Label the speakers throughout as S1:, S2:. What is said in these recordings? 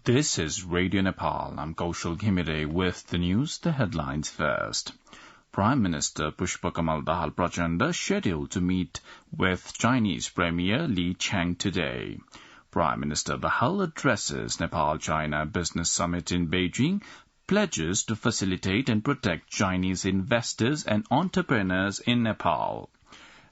S1: This is Radio Nepal. I'm Kaushal Ghimire with the news, the headlines first. Prime Minister Pushpakamal Dahal Prachanda scheduled to meet with Chinese Premier Li Qiang today. Prime Minister Dahal addresses Nepal-China Business Summit in Beijing, pledges to facilitate and protect Chinese investors and entrepreneurs in Nepal.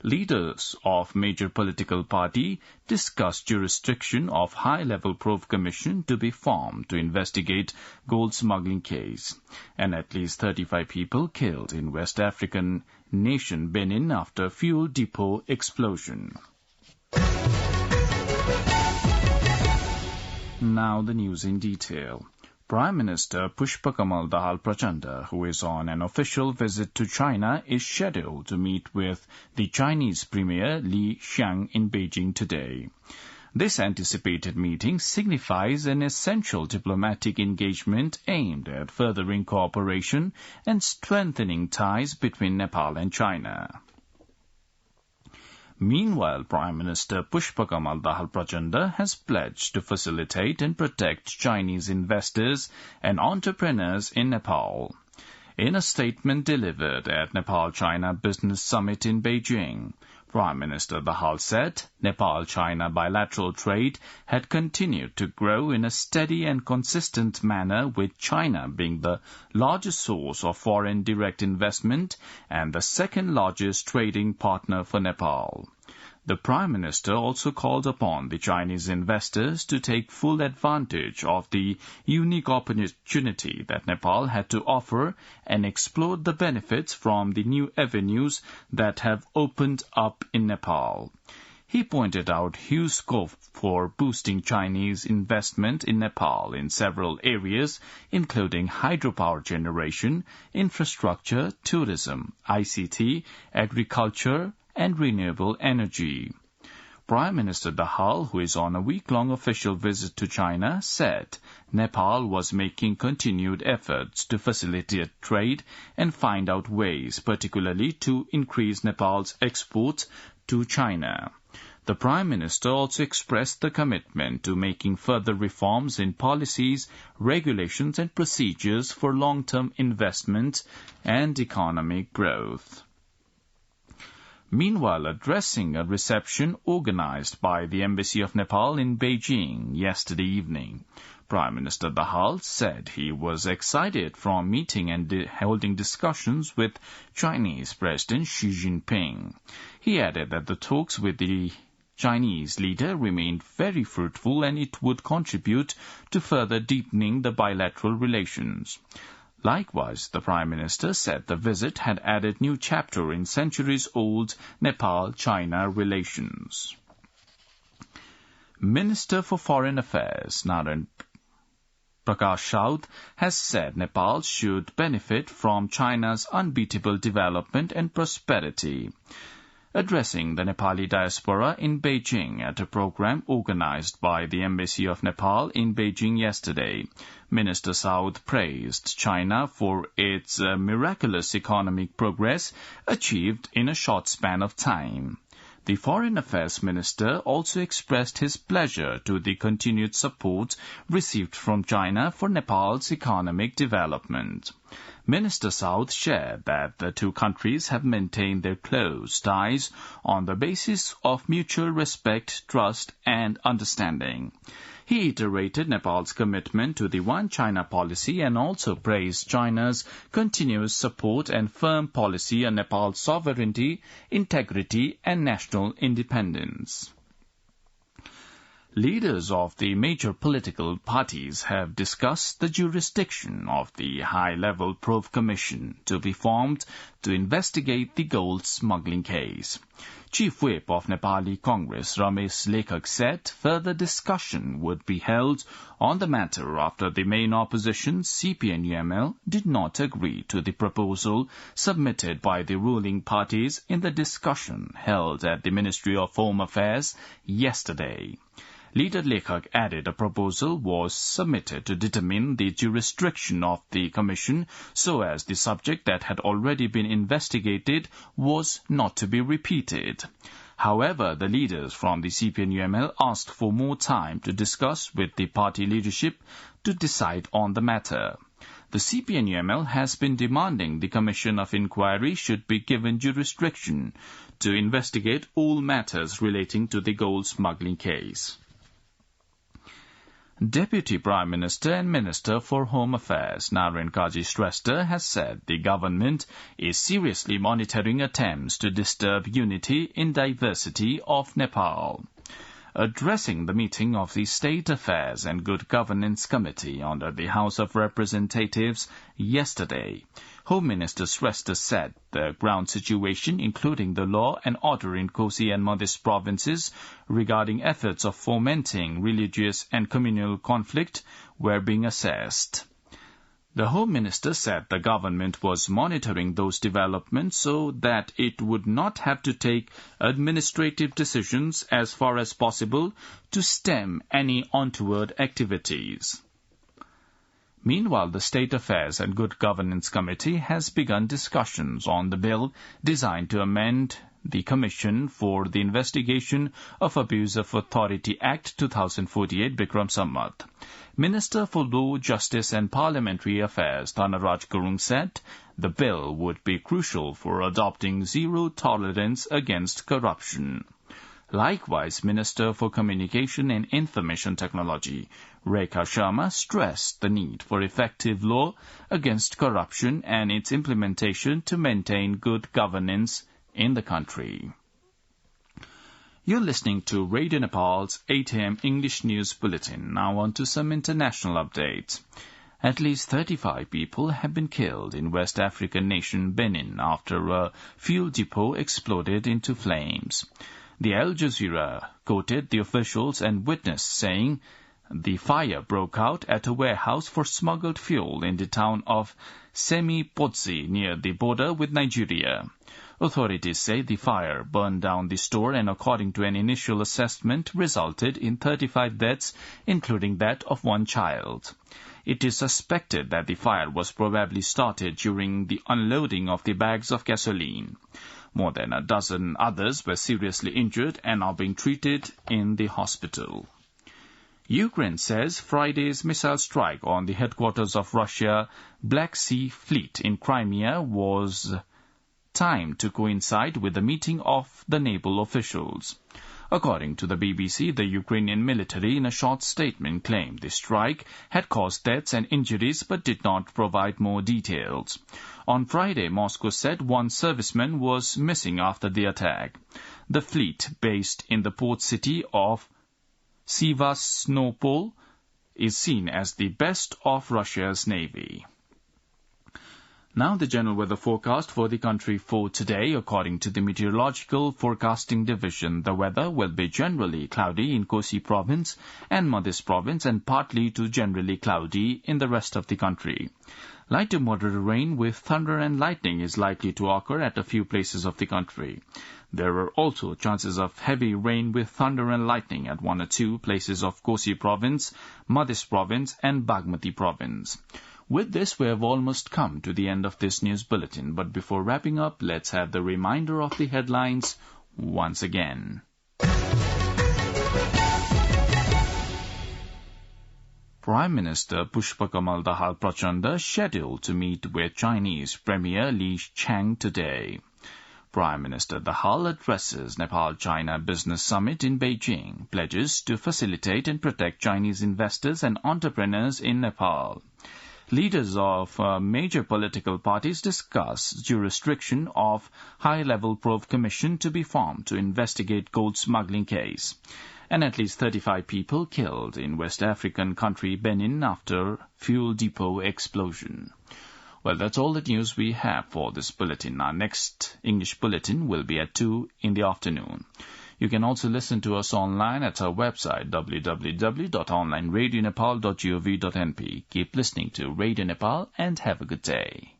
S1: Leaders of major political party discussed jurisdiction of high-level probe commission to be formed to investigate gold smuggling case. And at least 35 people killed in West African nation Benin after fuel depot explosion. Now the news in detail. Prime Minister Pushpakamal Dahal Prachanda, who is on an official visit to China, is scheduled to meet with the Chinese Premier Li Qiang in Beijing today. This anticipated meeting signifies an essential diplomatic engagement aimed at furthering cooperation and strengthening ties between Nepal and China. Meanwhile, Prime Minister Pushpakamal Dahal Prachanda has pledged to facilitate and protect Chinese investors and entrepreneurs in Nepal. In a statement delivered at Nepal-China Business Summit in Beijing, Prime Minister Dahal said Nepal-China bilateral trade had continued to grow in a steady and consistent manner, with China being the largest source of foreign direct investment and the second largest trading partner for Nepal. The Prime Minister also called upon the Chinese investors to take full advantage of the unique opportunity that Nepal had to offer and explore the benefits from the new avenues that have opened up in Nepal. He pointed out huge scope for boosting Chinese investment in Nepal in several areas, including hydropower generation, infrastructure, tourism, ICT, agriculture, and renewable energy. Prime Minister Dahal, who is on a week-long official visit to China, said Nepal was making continued efforts to facilitate trade and find out ways, particularly to increase Nepal's exports to China. The Prime Minister also expressed the commitment to making further reforms in policies, regulations and procedures for long-term investment and economic growth. Meanwhile, addressing a reception organized by the Embassy of Nepal in Beijing yesterday evening, Prime Minister Dahal said he was excited from meeting and holding discussions with Chinese President Xi Jinping. He added that the talks with the Chinese leader remained very fruitful and it would contribute to further deepening the bilateral relations. Likewise, the Prime Minister said the visit had added new chapter in centuries-old Nepal-China relations. Minister for Foreign Affairs, Narayan Prakash Raut, has said Nepal should benefit from China's unbeatable development and prosperity. Addressing the Nepali diaspora in Beijing at a program organized by the Embassy of Nepal in Beijing yesterday, Minister Raut praised China for its miraculous economic progress achieved in a short span of time. The Foreign Affairs Minister also expressed his pleasure to the continued support received from China for Nepal's economic development. Minister Raut shared that the two countries have maintained their close ties on the basis of mutual respect, trust, and understanding. He iterated Nepal's commitment to the One China policy and also praised China's continuous support and firm policy on Nepal's sovereignty, integrity, and national independence. Leaders of the major political parties have discussed the jurisdiction of the high-level probe commission to be formed to investigate the gold smuggling case. Chief Whip of Nepali Congress, Ramesh Lekhak, said further discussion would be held on the matter after the main opposition, CPN-UML, did not agree to the proposal submitted by the ruling parties in the discussion held at the Ministry of Home Affairs yesterday. Leader Lekhak added a proposal was submitted to determine the jurisdiction of the commission so as the subject that had already been investigated was not to be repeated. However, the leaders from the CPN-UML asked for more time to discuss with the party leadership to decide on the matter. The CPN-UML has been demanding the Commission of Inquiry should be given jurisdiction to investigate all matters relating to the gold smuggling case. Deputy Prime Minister and Minister for Home Affairs Narayan Kaji Shrestha has said the government is seriously monitoring attempts to disturb unity in diversity of Nepal. Addressing the meeting of the State Affairs and Good Governance Committee under the House of Representatives yesterday, Home Minister Shrestha said the ground situation, including the law and order in Kosi and Madhya provinces regarding efforts of fomenting religious and communal conflict, were being assessed. The Home Minister said the government was monitoring those developments so that it would not have to take administrative decisions as far as possible to stem any untoward activities. Meanwhile, the State Affairs and Good Governance Committee has begun discussions on the bill designed to amend the Commission for the Investigation of Abuse of Authority Act 2048 Bikram Sammat. Minister for Law, Justice and Parliamentary Affairs Dhanaraj Gurung said the bill would be crucial for adopting zero tolerance against corruption. Likewise, Minister for Communication and Information Technology Rekha Sharma stressed the need for effective law against corruption and its implementation to maintain good governance in the country. You're listening to Radio Nepal's 8 a.m. English News Bulletin. Now on to some international updates. At least 35 people have been killed in West African nation Benin after a fuel depot exploded into flames. The Al Jazeera quoted the officials and witness saying the fire broke out at a warehouse for smuggled fuel in the town of Semi-Potsi near the border with Nigeria. Authorities say the fire burned down the store and, according to an initial assessment, resulted in 35 deaths, including that of one child. It is suspected that the fire was probably started during the unloading of the bags of gasoline. More than a dozen others were seriously injured and are being treated in the hospital. Ukraine says Friday's missile strike on the headquarters of Russia Black Sea Fleet in Crimea was timed to coincide with the meeting of the naval officials. According to the BBC, the Ukrainian military in a short statement claimed the strike had caused deaths and injuries but did not provide more details. On Friday, Moscow said one serviceman was missing after the attack. The fleet, based in the port city of Sevastopol, is seen as the best of Russia's navy. Now the general weather forecast for the country for today. According to the Meteorological Forecasting Division, the weather will be generally cloudy in Kosi province and Madhya province and partly to generally cloudy in the rest of the country. Light to moderate rain with thunder and lightning is likely to occur at a few places of the country. There are also chances of heavy rain with thunder and lightning at 1 or 2 places of Kosi province, Madhya province and Bagmati province. With this, we have almost come to the end of this news bulletin, but before wrapping up, let's have the reminder of the headlines once again. Prime Minister Pushpakamal Dahal Prachanda scheduled to meet with Chinese Premier Li Chang today. Prime Minister Dahal addresses Nepal-China Business Summit in Beijing, pledges to facilitate and protect Chinese investors and entrepreneurs in Nepal. Leaders of major political parties discuss jurisdiction of high-level probe commission to be formed to investigate gold smuggling case. And at least 35 people killed in West African country Benin after fuel depot explosion. Well, that's all the news we have for this bulletin. Our next English bulletin will be at 2 in the afternoon. You can also listen to us online at our website www.onlineradionepal.gov.np. Keep listening to Radio Nepal and have a good day.